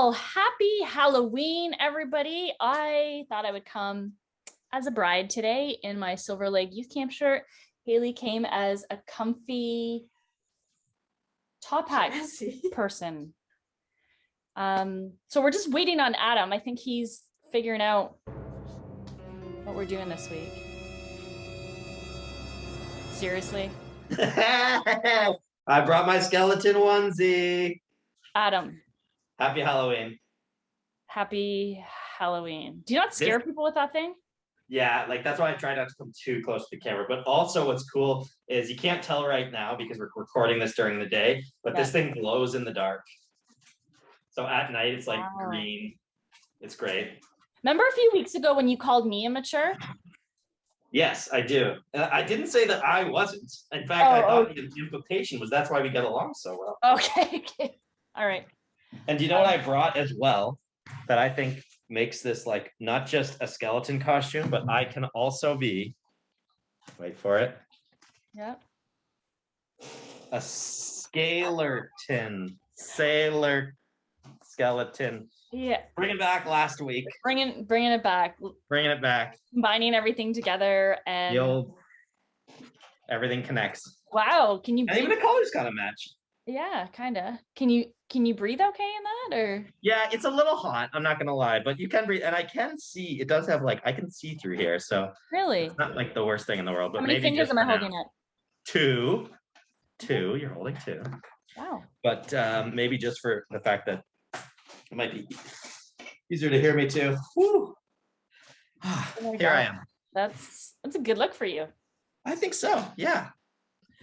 Well, happy Halloween, everybody. I thought I would come as a bride today in my Silver Lake Youth Camp shirt. Haley came as a comfy top hat person. So we're just waiting on Adam. I think he's figuring out what we're doing this week. Seriously? I brought my skeleton onesie. Adam. Happy Halloween. Happy Halloween. Do you not scare people with that thing? Yeah, like that's why I try not to come too close to the camera. But also what's cool is you can't tell right now because we're recording this during the day, but this thing glows in the dark. So at night it's like green. It's great. Remember a few weeks ago when you called me immature? Yes, I do. I didn't say that I wasn't. In fact, I thought the implication was that's why we get along so well. Okay. All right. And do you know what I brought as well that I think makes this like not just a skeleton costume, but I can also be, wait for it. Yep. A scalarton, sailor skeleton. Yeah. Bring it back last week. Bringing it back. Bringing it back. Combining everything together and the old, everything connects. Wow. Can you? And even the colors kind of match. Yeah, kind of. Can you breathe okay in that or? Yeah, it's a little hot. I'm not gonna lie, but you can breathe, and I can see. It does have like I can see through here, so really, it's not like the worst thing in the world. But how many maybe fingers am I holding it? Two. You're holding two. Wow. But maybe just for the fact that it might be easier to hear me too. Woo. Here I am. That's a good look for you. I think so. Yeah.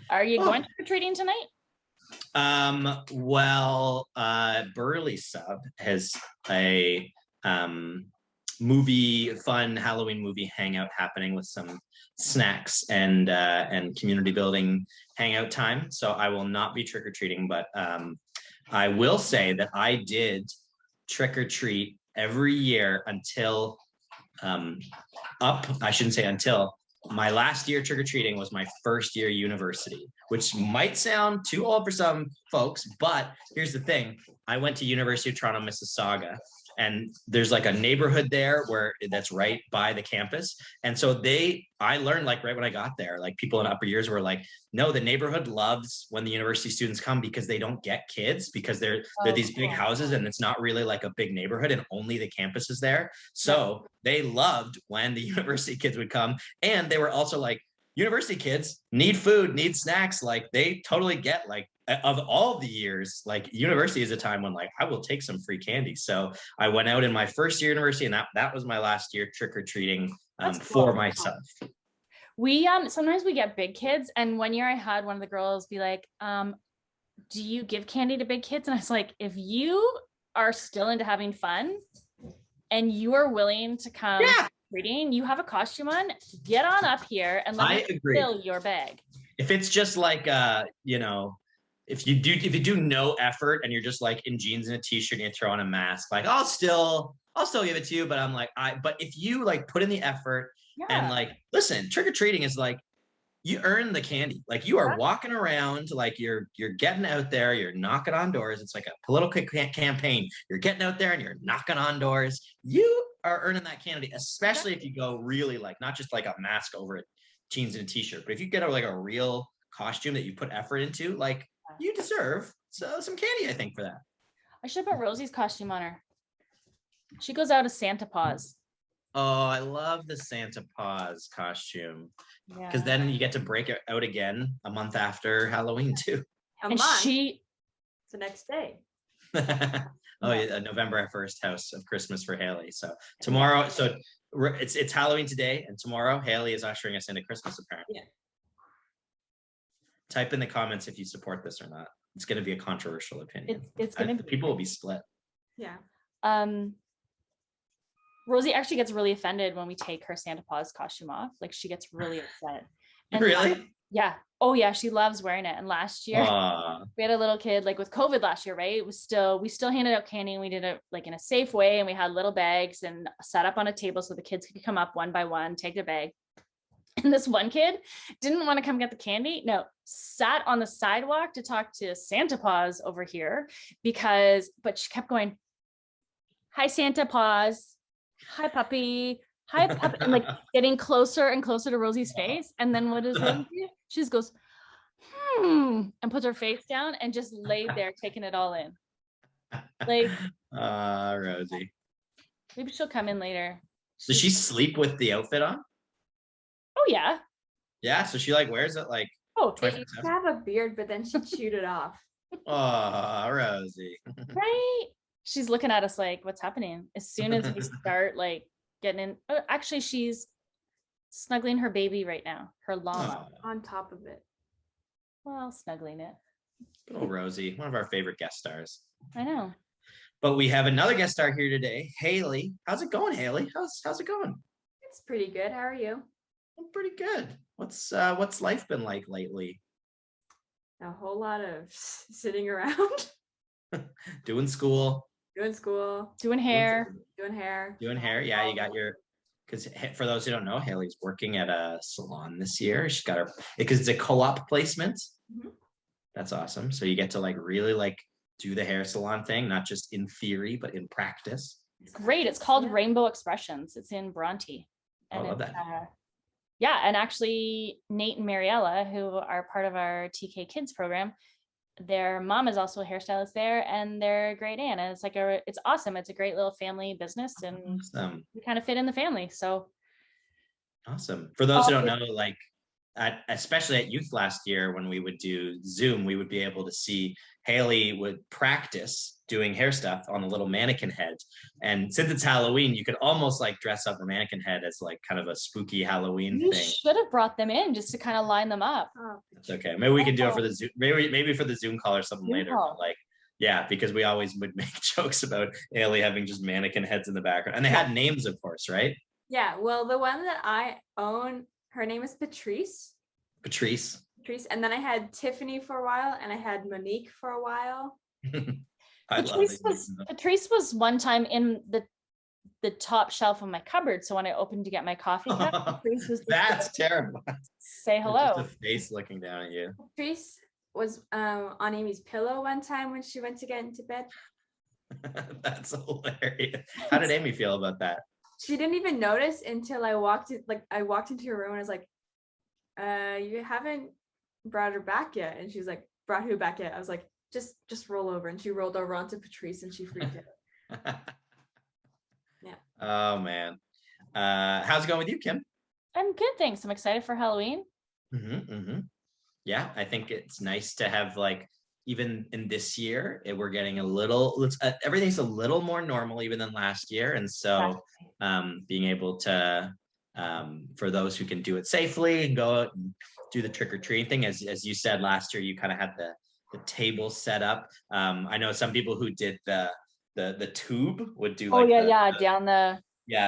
Are you going trick-or-treating tonight? Well, Burley Sub has a fun Halloween movie hangout happening with some snacks and community building hangout time. So I will not be trick-or-treating, but I will say that I did trick-or-treat every year until I shouldn't say until. My last year trick-or-treating was my first year university, which might sound too old for some folks, but here's the thing. I went to University of Toronto, Mississauga, and there's like a neighborhood there that's right by the campus. And so I learned like right when I got there, like people in upper years were like, no, the neighborhood loves when the university students come because they don't get kids because they're these big houses and it's not really like a big neighborhood and only the campus is there. So they loved when the university kids would come. And they were also like, university kids need food, need snacks. Like they totally get like of all the years, like university is a time when like I will take some free candy. So I went out in my first year university and that was my last year trick-or-treating for myself. We sometimes we get big kids, and one year I had one of the girls be like, do you give candy to big kids? And I was like, if you are still into having fun and you are willing to come treating, you have a costume on, get on up here and let me fill your bag. If it's just like if you do no effort and you're just like in jeans and a t-shirt and you throw on a mask, like I'll still give it to you, but I'm like but if you like put in the effort and like listen, trick-or-treating is like you earn the candy. Like you are walking around, like you're getting out there, you're knocking on doors. It's like a political campaign. You're getting out there and you're knocking on doors. You are earning that candy, especially if you go really like not just like a mask over it, jeans and a t-shirt, but if you get like a real costume that you put effort into, like you deserve some candy, I think, for that. I should put Rosie's costume on her. She goes out as Santa Paws. Oh, I love the Santa Paws costume. Because then you get to break it out again a month after Halloween too. It's the next day. November 1st, House of Christmas for Haley. So tomorrow, it's Halloween today, and tomorrow Haley is ushering us into Christmas apparently. Yeah. Type in the comments if you support this or not. It's going to be a controversial opinion. It's going to be. People will be split. Yeah. Rosie actually gets really offended when we take her Santa Paws costume off. Like she gets really upset. And really? Yeah. Oh yeah. She loves wearing it. And last year we had a little kid, like with COVID last year, right? We still handed out candy and we did it like in a safe way. And we had little bags and set up on a table so the kids could come up one by one, take their bag. And this one kid didn't want to come get the candy. No, sat on the sidewalk to talk to Santa Paws over here but she kept going, hi Santa paws, hi puppy, hi puppy, and like getting closer and closer to Rosie's face. And then what does Rosie do? She just goes, and puts her face down and just laid there taking it all in. Like, Rosie. Maybe she'll come in later. Does she sleep with the outfit on? Oh yeah. Yeah, so she like wears it like. Oh, she used to have a beard, but then she chewed it off. Oh, Rosie. Right? She's looking at us like, what's happening? As soon as we start like getting in, actually, she's snuggling her baby right now, her llama. On top of it. Well, snuggling it. Oh, Rosie, one of our favorite guest stars. I know. But we have another guest star here today, Haley. How's it going, Haley? How's it going? It's pretty good. How are you? I'm pretty good. What's life been like lately? A whole lot of sitting around. Doing school. Doing hair. Yeah, you got your, because for those who don't know, Haley's working at a salon this year. She's got her, because it's a co-op placement. Mm-hmm. That's awesome. So you get to like really like do the hair salon thing, not just in theory, but in practice. It's great. It's called Rainbow Expressions. It's in Bronte. And I love that. Yeah, and actually Nate and Mariella, who are part of our TK Kids program, their mom is also a hairstylist there, and they're great in. And it's awesome. It's a great little family business, and we kind of fit in the family. So awesome. For those who don't know, like especially at youth last year, when we would do Zoom, we would be able to see Haley would practice doing hair stuff on the little mannequin head. And since it's Halloween, you could almost like dress up a mannequin head as like kind of a spooky Halloween thing. You should have brought them in just to kind of line them up. That's okay. Maybe we can do it for the Zoom, maybe for the Zoom call or something later. But like, yeah, because we always would make jokes about Haley having just mannequin heads in the background. And they had names, of course, right? Yeah, well, the one that I own, her name is Patrice. And then I had Tiffany for a while, and I had Monique for a while. Patrice was one time in the top shelf of my cupboard. So when I opened to get my coffee cup, Patrice was that's terrible. Say hello. Just a face looking down at you. Patrice was on Amy's pillow one time when she went to get into bed. That's hilarious. How did Amy feel about that? She didn't even notice until I walked into her room and I was like, you haven't brought her back yet. And she was like, brought who back yet? I was like, just roll over. And she rolled over onto Patrice and she freaked out. Yeah. Oh man. How's it going with you, Kim? I'm good, thanks. I'm excited for Halloween. Yeah, I think it's nice to have like, even in this year, we're getting a little, everything's a little more normal even than last year. And so being able to, for those who can do it safely and go out and do the trick-or-treating thing, as you said last year, you kind of had the table set up. I know some people who did the tube would do like down the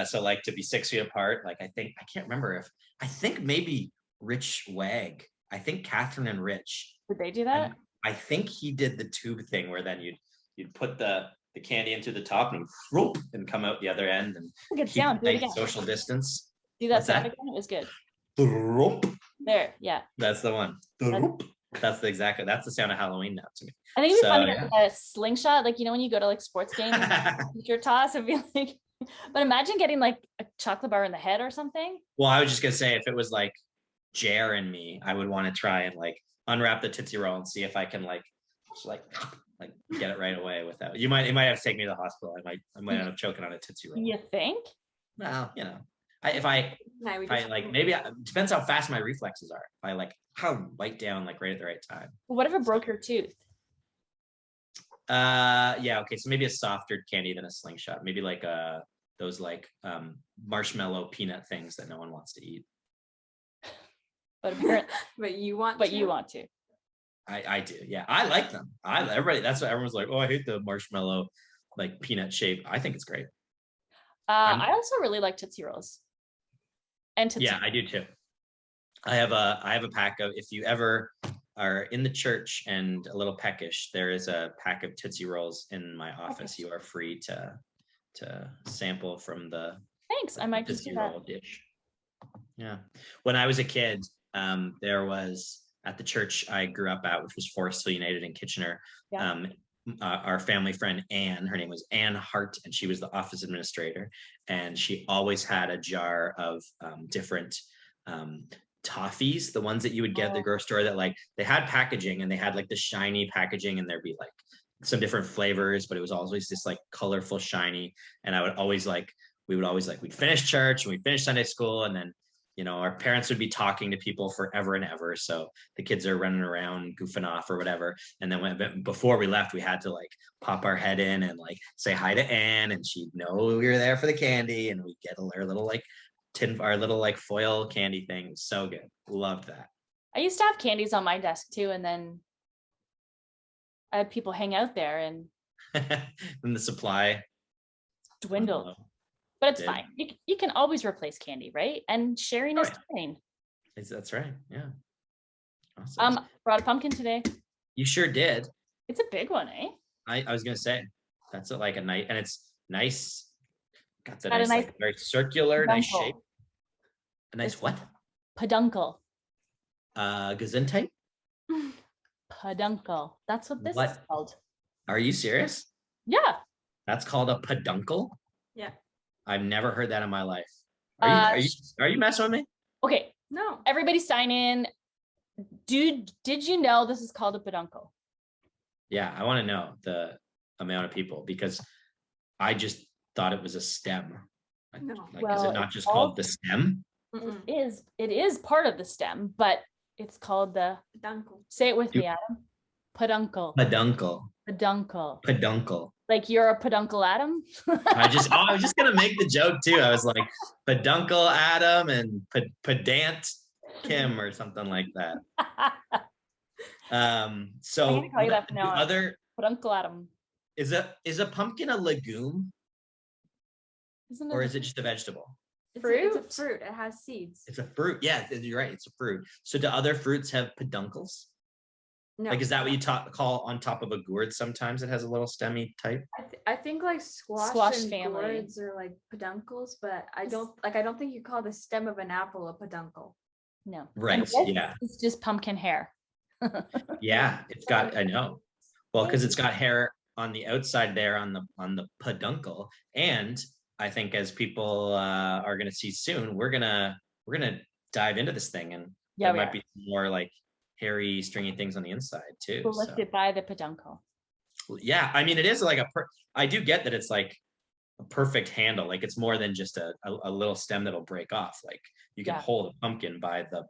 so like to be 6 feet apart. Like I can't remember I think maybe Rich Wag, I think Catherine and Rich, did they do that? I think he did the tube thing where then you'd put the candy into the top and whoop, and come out the other end and good sound. Do it again. Social distance. Do that sound again. It was good. There, yeah. That's the one. That's the sound of Halloween now to me. I think it'd be funny like a slingshot, like when you go to like sports games, your toss would be like. But imagine getting like a chocolate bar in the head or something. Well, I was just gonna say, if it was like Jer and me, I would want to try and like unwrap the Tootsie Roll and see if I can like just like get it right away without. It might have to take me to the hospital. I might end up choking on a Tootsie Roll. You think? Well, if I like, maybe it depends how fast my reflexes are. If I like bite down like right at the right time. Well, what if it broke your tooth? Okay, so maybe a softer candy than a slingshot. Maybe like those like marshmallow peanut things that no one wants to eat. But apparently, but you want to. I do. Yeah, I like them. That's what everyone's like. Oh, I hate the marshmallow like peanut shape. I think it's great. I also really like Tootsie Rolls. And Tootsie I do too. I have a pack of, if you ever are in the church and a little peckish, there is a pack of Tootsie Rolls in my office. You are free to sample from the Thanks. I might just do that. Roll dish. Yeah. When I was a kid, there was at the church I grew up at, which was Forest Hill United in Kitchener. our family friend Anne. Her name was Anne Hart, and she was the office administrator. And she always had a jar of different toffees, the ones that you would get at the grocery store that like they had packaging and they had like the shiny packaging, and there'd be like some different flavors, but it was always this like colorful, shiny. And I would always like, we would always like, we'd finish church and we'd finish Sunday school, and then our parents would be talking to people forever and ever. So the kids are running around goofing off or whatever. And then before we left, we had to like pop our head in and like say hi to Anne, and she'd know we were there for the candy, and we'd get our little like our little like foil candy thing. It was so good. Loved that. I used to have candies on my desk too, and then I had people hang out there and and the supply dwindled. But it's fine. You can always replace candy, right? And sharing is caring. That's right. Yeah. Awesome. Brought a pumpkin today. You sure did. It's a big one, eh? I was gonna say that's like a nice, and it's nice. Got the nice, like, very circular, peduncle. Nice shape. A nice what? Peduncle. Gesundheit? Peduncle. That's what this is called. Are you serious? Yeah. That's called a peduncle? Yeah. I've never heard that in my life. Are you messing with me? Okay. No. Everybody sign in. Dude, did you know this is called a peduncle? Yeah, I want to know the amount of people, because I just thought it was a stem. No. Like, is it not just called the stem? It is part of the stem, but it's called the peduncle. Say it with me, Adam. Peduncle. Peduncle. Peduncle. Peduncle. Like you're a peduncle Adam? I was just gonna make the joke too. I was like peduncle Adam and pedant Kim or something like that. So other peduncle Adam. Is a pumpkin a legume? Or is it just a vegetable? It's a fruit. It has seeds. It's a fruit. Yeah, you're right. It's a fruit. So do other fruits have peduncles? No. Like, is that what you call on top of a gourd? Sometimes it has a little stemmy type. I think like squash and family. Gourds are like peduncles, but I don't think you call the stem of an apple a peduncle. No. Right. Yeah. It's just pumpkin hair. Yeah, it's got. I know. Well, because it's got hair on the outside there on the peduncle, and I think as people are going to see soon, we're gonna dive into this thing, and there might be more like hairy, stringy things on the inside too. Lifted by the peduncle. Yeah, I mean, it is like I do get that it's like a perfect handle. Like it's more than just a little stem that'll break off. Like you can hold a pumpkin by the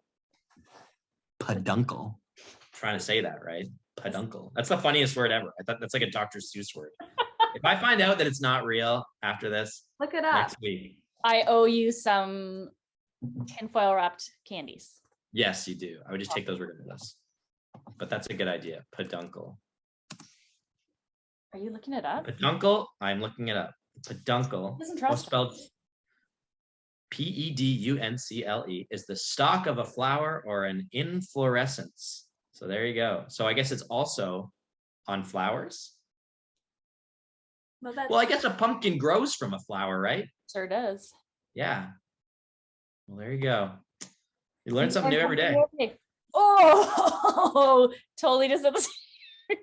peduncle. I'm trying to say that right? Peduncle. That's the funniest word ever. I thought that's like a Dr. Seuss word. If I find out that it's not real after this, look it up next week. I owe you some tinfoil wrapped candies. Yes, you do. I would just take those with us. But that's a good idea. Peduncle. Are you looking it up? Peduncle. I'm looking it up. Peduncle. Doesn't trust spelled Peduncle is the stalk of a flower or an inflorescence. So there you go. So I guess it's also on flowers. Well, I guess a pumpkin grows from a flower, right? Sure does. Yeah. Well, there you go. You learn something new every day. Oh, totally just at the same.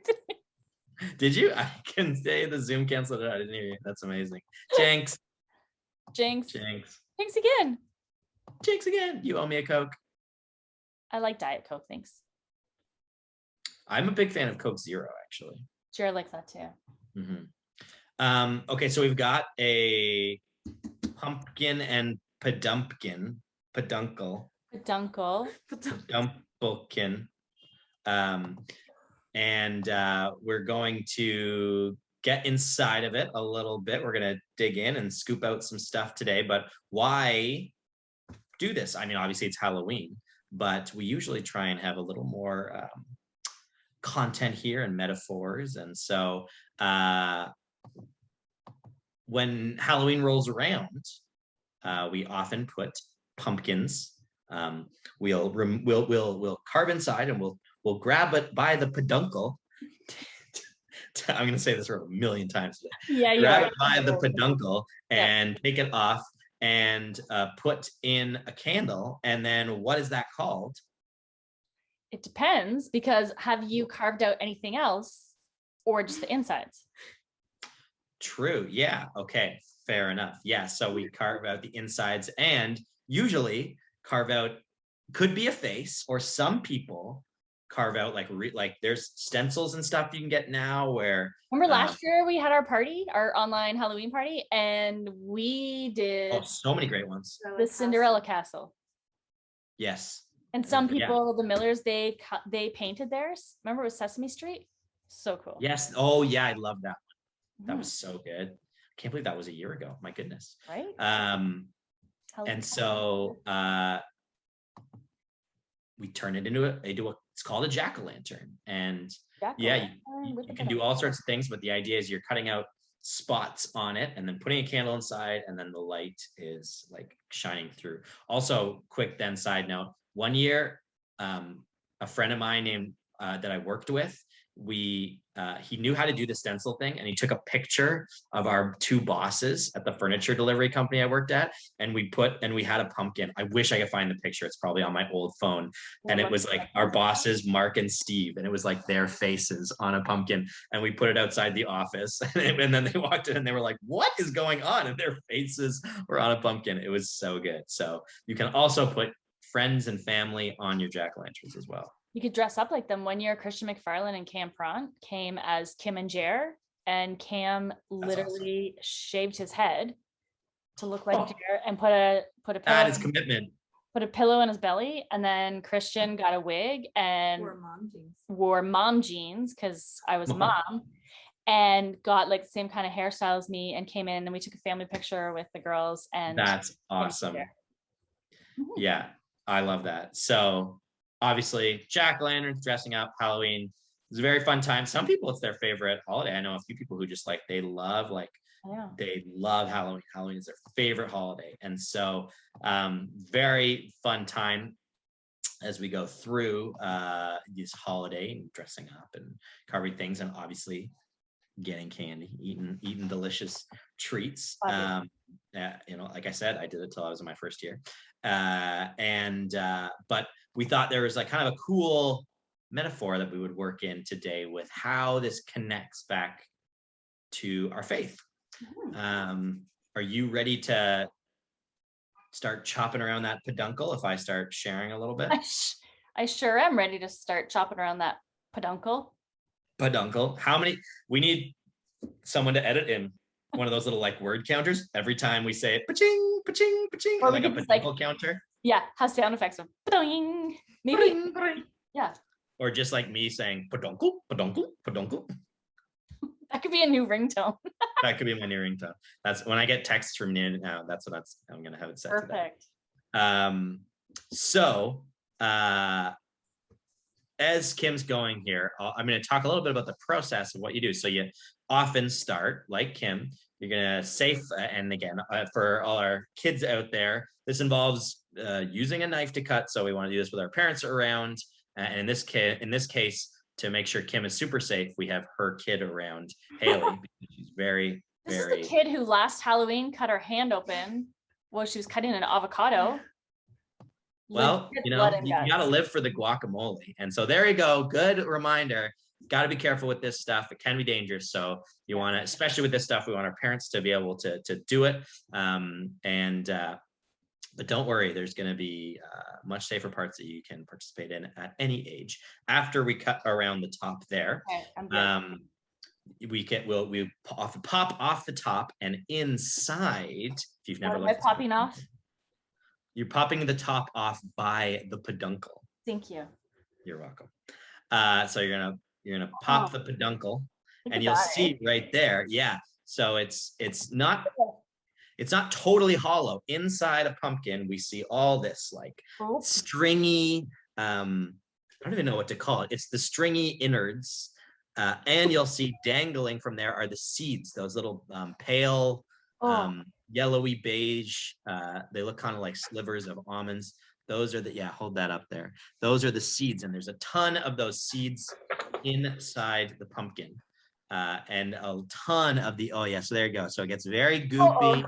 Did you? I can say the Zoom canceled it out. I didn't hear you. That's amazing. Jinx. Jinx. Jinx. Jinx again. Jinx again. You owe me a Coke. I like Diet Coke. Thanks. I'm a big fan of Coke Zero, actually. Sure, I like that too. Mm-hmm. Okay, so we've got a pumpkin and peduncle. And we're going to get inside of it a little bit. We're going to dig in and scoop out some stuff today. But why do this? I mean, obviously it's Halloween, but we usually try and have a little more content here and metaphors. And so when Halloween rolls around, we often put pumpkins. We'll carve inside, and we'll grab it by the peduncle. I'm going to say this for a million times today. Yeah, grab it by the peduncle and take it off and put in a candle. And then what is that called? It depends, because have you carved out anything else or just the insides. True. Yeah. Okay. Fair enough. Yeah. So we carve out the insides and usually carve out could be a face, or some people carve out like there's stencils and stuff you can get now where Remember last year we had our party, our online Halloween party, and we did so many great ones. the Cinderella castle. Yes. And some people, the Millers, they painted theirs. Remember it was Sesame Street? So cool. Yes. Oh yeah, I love that one. That was so good. I can't believe that was a year ago. My goodness. Right. And so we turn it into it's called a jack-o'-lantern. And you can do all sorts of things, but the idea is you're cutting out spots on it and then putting a candle inside, and then the light is like shining through. Also, quick then side note, one year, a friend of mine named that I worked with, he knew how to do the stencil thing, and he took a picture of our two bosses at the furniture delivery company I worked at, and we had a pumpkin. I wish I could find the picture. It's probably on my old phone. And it was like our bosses, Mark and Steve, and it was like their faces on a pumpkin, and we put it outside the office. And then they walked in and they were like, what is going on? And their faces were on a pumpkin. It was so good. So you can also put friends and family on your jack-o'-lanterns as well. You could dress up like them. One year, Christian McFarlane and Cam Pront came as Kim and Jer, and Cam literally shaved his head to look like Jer and put a pillow. That is commitment. Put a pillow in his belly, and then Christian got a wig and wore mom jeans because I was a mom, and got like the same kind of hairstyle as me, and came in and we took a family picture with the girls. And that's awesome. Yeah, I love that. So obviously, jack-o'-lanterns, dressing up, Halloween is a very fun time. Some people, it's their favorite holiday. I know a few people who just they love Halloween. Halloween is their favorite holiday. And so very fun time as we go through this holiday, dressing up and carving things, and obviously getting candy, eating delicious treats. Like I said, I did it till I was in my first year. But we thought there was like kind of a cool metaphor that we would work in today with how this connects back to our faith. Are you ready to start chopping around that peduncle if I start sharing a little bit? I sure am ready to start chopping around that peduncle. We need someone to edit in one of those little like word counters every time we say it, pa-ching, pa-ching, pa-ching, or like a peduncle counter. Yeah, has sound effects of pa-ding. Maybe. Yeah. Or just like me saying peduncle, peduncle, peduncle. That could be a new ringtone. That could be my new ringtone. That's when I get texts from Nan now. I'm gonna have it set. Perfect. To that. So as Kim's going here, I'm going to talk a little bit about the process of what you do. So you often start like Kim. You're going to and again, for all our kids out there, this involves using a knife to cut. So we want to do this with our parents around. And in this case, to make sure Kim is super safe, we have her kid around, Haley, because she's very, This is the kid who last Halloween cut her hand open while she was cutting an avocado. Well, you got to live for the guacamole. And so there you go. Good reminder. Got to be careful with this stuff. It can be dangerous. So you want to, especially with this stuff, we want our parents to be able to do it. But don't worry, there's going to be much safer parts that you can participate in at any age. After we cut around the top there, we'll pop off the top, and inside, if you've never looked, popping off. You're popping the top off by the peduncle. Thank you. You're welcome. So you're gonna pop the peduncle, and you'll see right there. Yeah. So it's not totally hollow. Inside a pumpkin, we see all this like stringy. I don't even know what to call it. It's the stringy innards, and you'll see dangling from there are the seeds. Those little pale. Yellowy beige. They look kind of like slivers of almonds. Those are hold that up there. Those are the seeds, and there's a ton of those seeds inside the pumpkin, and a ton of so there you go. So it gets very goopy.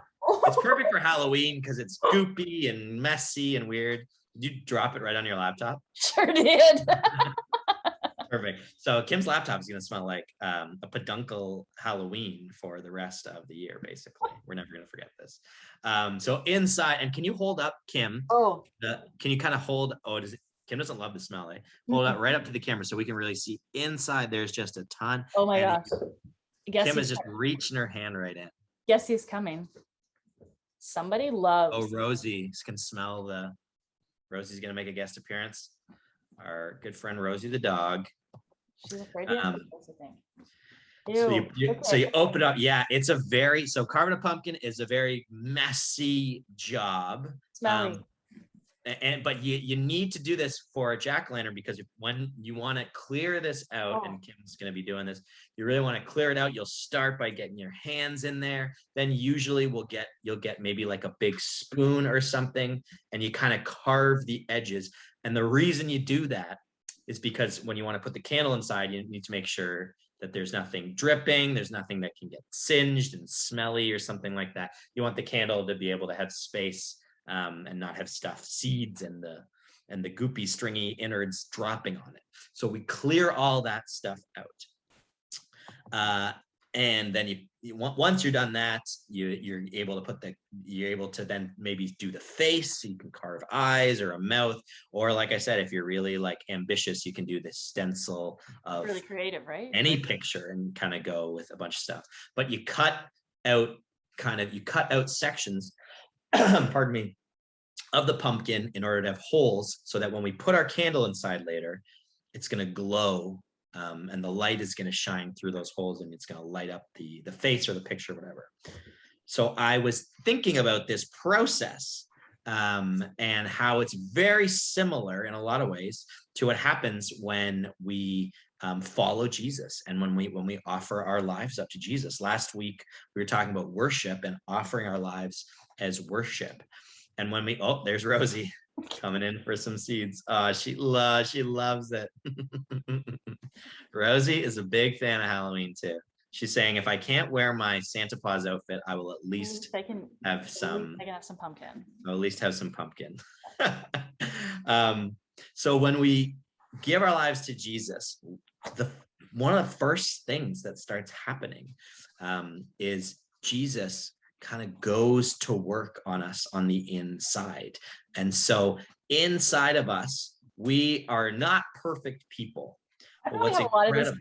It's perfect for Halloween because it's goopy and messy and weird. Did you drop it right on your laptop? Sure did. Perfect. So Kim's laptop is going to smell like a peduncle Halloween for the rest of the year, basically. We're never going to forget this. So inside, and can you hold up, Kim? Oh, Can you kind of hold, Kim doesn't love the smell, eh? Hold it right up to the camera so we can really see inside. There's just a ton. oh my and gosh. Guess Kim is who's just coming? reaching her hand right in. Guess who's coming? Somebody loves. Oh, Rosie can smell Rosie's going to make a guest appearance. Our good friend Rosie the dog. She's afraid to have I think. So you open up. Yeah, it's so carving a pumpkin is a very messy job. Smelly. But you need to do this for a jack-o'-lantern because when you want to clear this out, and Kim's going to be doing this, you really want to clear it out. You'll start by getting your hands in there. Then usually you'll get maybe like a big spoon or something, and you kind of carve the edges. And the reason you do that is because when you want to put the candle inside, you need to make sure that there's nothing dripping, there's nothing that can get singed and smelly or something like that. You want the candle to be able to have space and not have stuff, seeds and the goopy stringy innards dropping on it. So we clear all that stuff out. And then once you're done that, you're able to then maybe do the face. So you can carve eyes or a mouth, or like I said, if you're really like ambitious, you can do this stencil of really creative, right? Any picture and kind of go with a bunch of stuff. But you cut out sections, pardon me, of the pumpkin in order to have holes so that when we put our candle inside later, it's going to glow. And the light is going to shine through those holes and it's going to light up the face or the picture, whatever. So I was thinking about this process and how it's very similar in a lot of ways to what happens when we follow Jesus and when we offer our lives up to Jesus. Last week, we were talking about worship and offering our lives as worship. And when there's Rosie coming in for some seeds. She loves it. Rosie is a big fan of Halloween too. She's saying if I can't wear my Santa Claus outfit, I will at least have some. I can have some pumpkin. I'll at least have some pumpkin. So when we give our lives to Jesus, one of the first things that starts happening is Jesus kind of goes to work on us on the inside. And so inside of us, we are not perfect people. I probably have a lot of this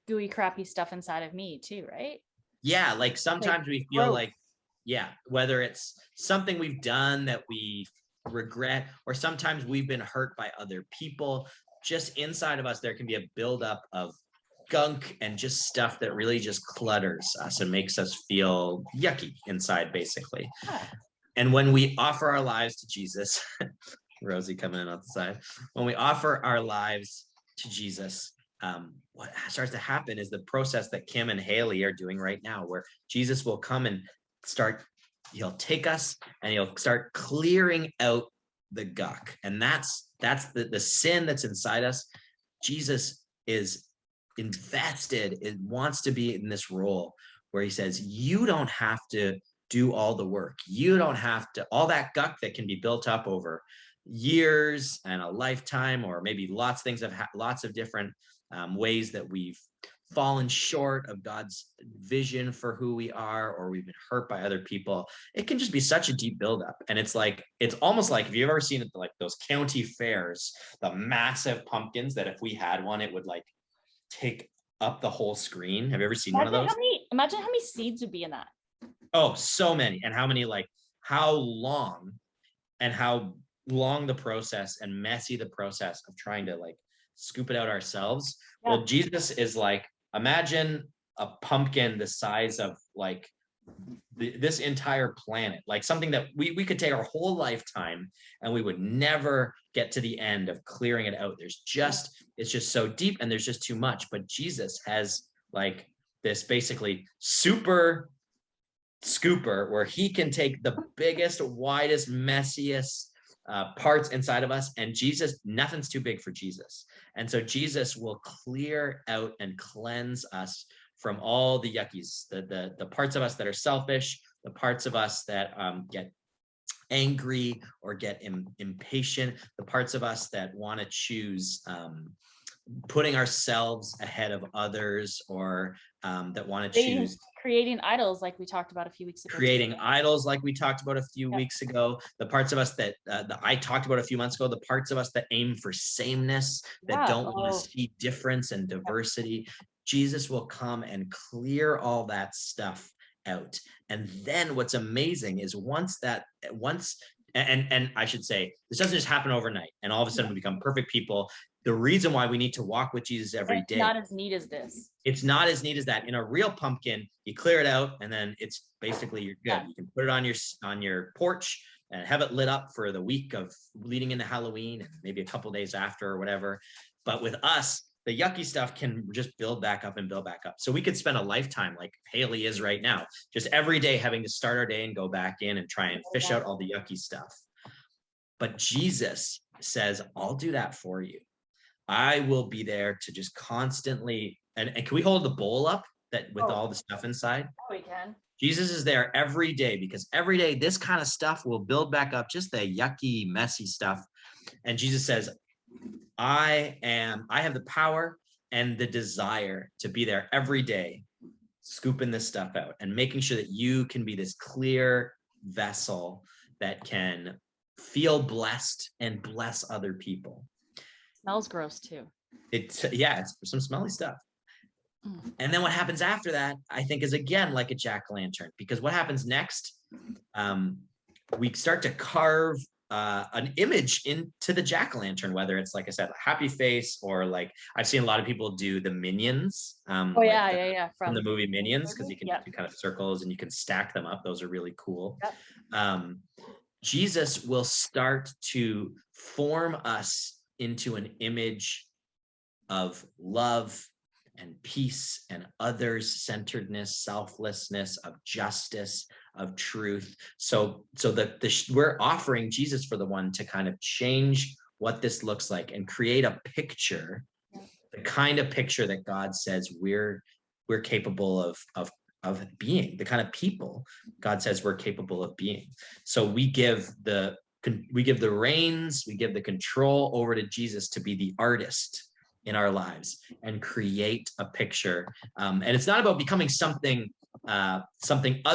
gooey, crappy stuff inside of me too, right? Yeah, like sometimes we feel like, whether it's something we've done that we regret, or sometimes we've been hurt by other people, just inside of us, there can be a buildup of gunk and just stuff that really just clutters us and makes us feel yucky inside, basically. And when we offer our lives to Jesus, Rosie coming in on the side, when we offer our lives to Jesus, what starts to happen is the process that Kim and Haley are doing right now, where Jesus will come and he'll take us and he'll start clearing out the gunk. And that's the sin that's inside us. Jesus is invested, it wants to be in this role where he says, you don't have to do all the work. You don't have to, all that gunk that can be built up over years and a lifetime, or maybe lots of things lots of different ways that we've fallen short of God's vision for who we are, or we've been hurt by other people. It can just be such a deep buildup. And it's almost like, if you've ever seen it, like those county fairs, the massive pumpkins that if we had one, it would like take up the whole screen. Have you ever seen one of those? Imagine how many seeds would be in that. Oh, so many. And how long the process and messy the process of trying to like scoop it out ourselves. Yeah. Well, Jesus is like, imagine a pumpkin the size of like this entire planet, like something that we could take our whole lifetime and we would never get to the end of clearing it out. It's just so deep and there's just too much. But Jesus has like this basically super scooper where he can take the biggest, widest, messiest parts inside of us, and Jesus, nothing's too big for Jesus. And so Jesus will clear out and cleanse us from all the yuckies, the parts of us that are selfish, the parts of us that get angry or get impatient, the parts of us that want to choose putting ourselves ahead of others, or that want to choose creating idols like we talked about a few weeks ago. Creating idols like we talked about a few weeks ago. The parts of us that I talked about a few months ago, the parts of us that aim for sameness, that don't want to see difference and diversity. Jesus will come and clear all that stuff out. And then what's amazing is once and I should say, this doesn't just happen overnight and all of a sudden we become perfect people. The reason why we need to walk with Jesus every day. It's not as neat as this. It's not as neat as that. In a real pumpkin, you clear it out and then it's basically you're good. Yeah. You can put it on your porch and have it lit up for the week of leading into Halloween and maybe a couple days after or whatever. But with us, the yucky stuff can just build back up and build back up. So we could spend a lifetime like Haley is right now, just every day having to start our day and go back in and try and fish out all the yucky stuff. But Jesus says, I'll do that for you. I will be there to just constantly, and can we hold the bowl up that with all the stuff inside? Oh, we can. Jesus is there every day because every day this kind of stuff will build back up, just the yucky, messy stuff. And Jesus says, I have the power and the desire to be there every day, scooping this stuff out and making sure that you can be this clear vessel that can feel blessed and bless other people. Smells gross too. It's some smelly stuff. And then what happens after that, I think, is again like a jack-o'-lantern, because what happens next, we start to carve an image into the jack-o'-lantern, whether it's, like I said, a happy face, or like I've seen a lot of people do the minions. From the movie Minions, because you can do kind of circles and you can stack them up. Those are really cool. Yep. Jesus will start to form us into an image of love and peace and others centeredness, selflessness, of justice, of truth. So that we're offering Jesus for the one to kind of change what this looks like and create a picture, the kind of picture that God says we're capable of being, the kind of people God says we're capable of being. So we give the reins, we give the control over to Jesus to be the artist in our lives and create a picture. And it's not about becoming something other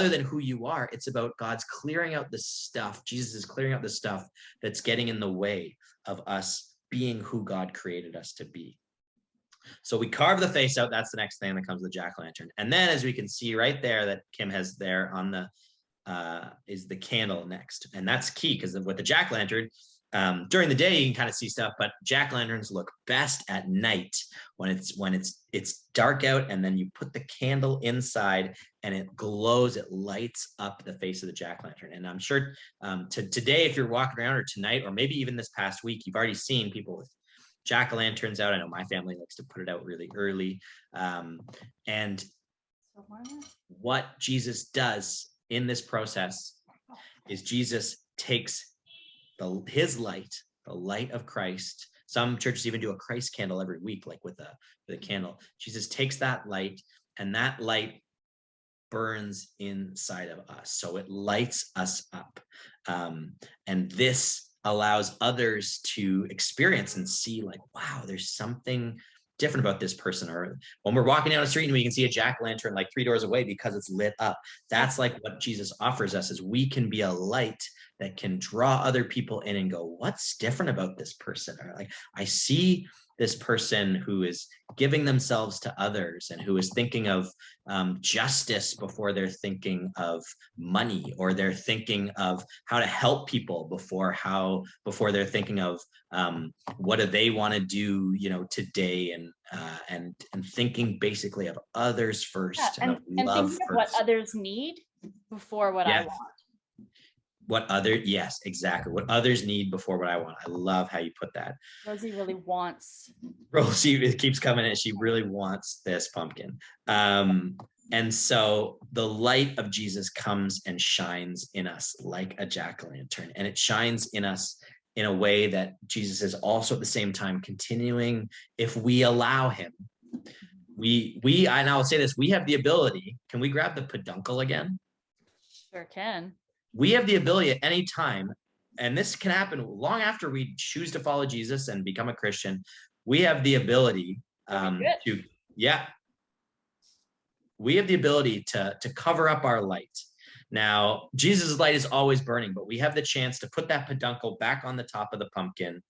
than who you are. It's about God's clearing out the stuff. Jesus is clearing out the stuff that's getting in the way of us being who God created us to be. So we carve the face out. That's the next thing that comes with the jack-o'-lantern. And then, as we can see right there that Kim has there on the is the candle next. And that's key, because with the jack-o'-lantern, during the day you can kind of see stuff, but jack-o'-lanterns look best at night when it's dark out, and then you put the candle inside and it glows, it lights up the face of the jack-o'-lantern. And I'm sure today, if you're walking around, or tonight, or maybe even this past week, you've already seen people with jack-o'-lanterns out. I know my family likes to put it out really early. And what Jesus does in this process is Jesus takes his light, the light of Christ. Some churches even do a Christ candle every week, like with a candle. Jesus takes that light, and that light burns inside of us. So it lights us up. And this allows others to experience and see, like, wow, there's something different about this person. Or when we're walking down the street and we can see a jack-o'-lantern like 3 doors away because it's lit up. That's like what Jesus offers us, is we can be a light that can draw other people in and go, what's different about this person? Or like, I see this person who is giving themselves to others and who is thinking of justice before they're thinking of money, or they're thinking of how to help people before they're thinking of what do they want to do, today, and thinking basically of others first, and of love first. What others need before what I want. Yes, exactly. What others need before what I want. I love how you put that. Rosie really wants. Rosie keeps coming in. She really wants this pumpkin. And so the light of Jesus comes and shines in us like a jack-o'-lantern. And it shines in us in a way that Jesus is also at the same time continuing, if we allow him. And I'll say this, we have the ability. Can we grab the peduncle again? Sure can. We have the ability at any time, and this can happen long after we choose to follow Jesus and become a Christian. we have the ability Good. we have the ability to cover up our light. Now, Jesus' light is always burning, but we have the chance to put that peduncle back on the top of the pumpkin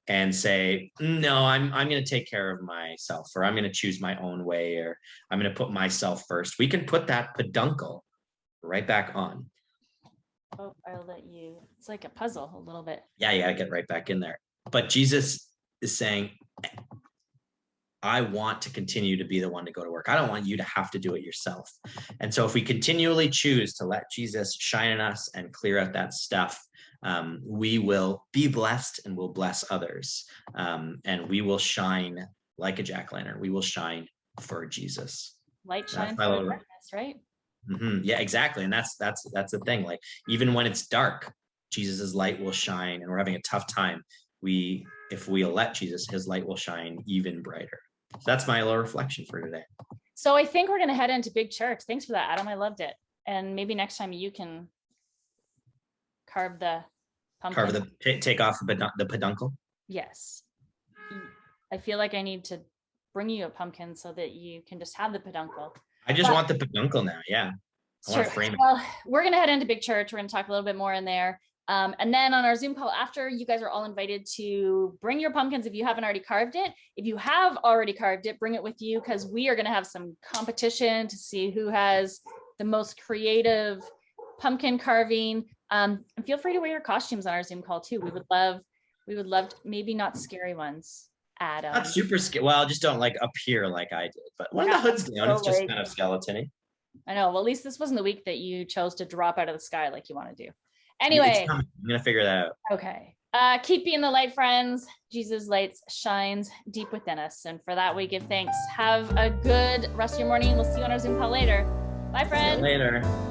and say, no, I'm going to take care of myself, or I'm going to choose my own way, or I'm going to put myself first. We can put that peduncle right back on. Oh, I'll let you. It's like a puzzle a little bit. Yeah, you got to get right back in there. But Jesus is saying, I want to continue to be the one to go to work. I don't want you to have to do it yourself. And so if we continually choose to let Jesus shine in us and clear out that stuff, we will be blessed and will bless others. And we will shine like a jack-o'-lantern. We will shine for Jesus. Light shines through darkness, right? Mm-hmm. Yeah, exactly. And that's the thing. Like, even when it's dark, Jesus's light will shine, and we're having a tough time. If we let Jesus, his light will shine even brighter. So that's my little reflection for today. So I think we're going to head into big church. Thanks for that, Adam. I loved it. And maybe next time you can carve the pumpkin. Take off the peduncle. Yes. I feel like I need to bring you a pumpkin so that you can just have the peduncle. I just want the peduncle now. Yeah. I want to frame it. Well, we're going to head into big church. We're going to talk a little bit more in there. And then on our Zoom call after, you guys are all invited to bring your pumpkins if you haven't already carved it. If you have already carved it, bring it with you, because we are going to have some competition to see who has the most creative pumpkin carving. And feel free to wear your costumes on our Zoom call too. We would love maybe not scary ones. Adam. Not super scary. Well, just don't like appear like I did. But when the hood's down, it's just kind of skeleton-y. I know. Well, at least this wasn't the week that you chose to drop out of the sky like you want to do. Anyway, I'm gonna figure that out. Okay. Keep being the light, friends. Jesus' light shines deep within us. And for that, we give thanks. Have a good rest of your morning. We'll see you on our Zoom call later. Bye, friends. See you later.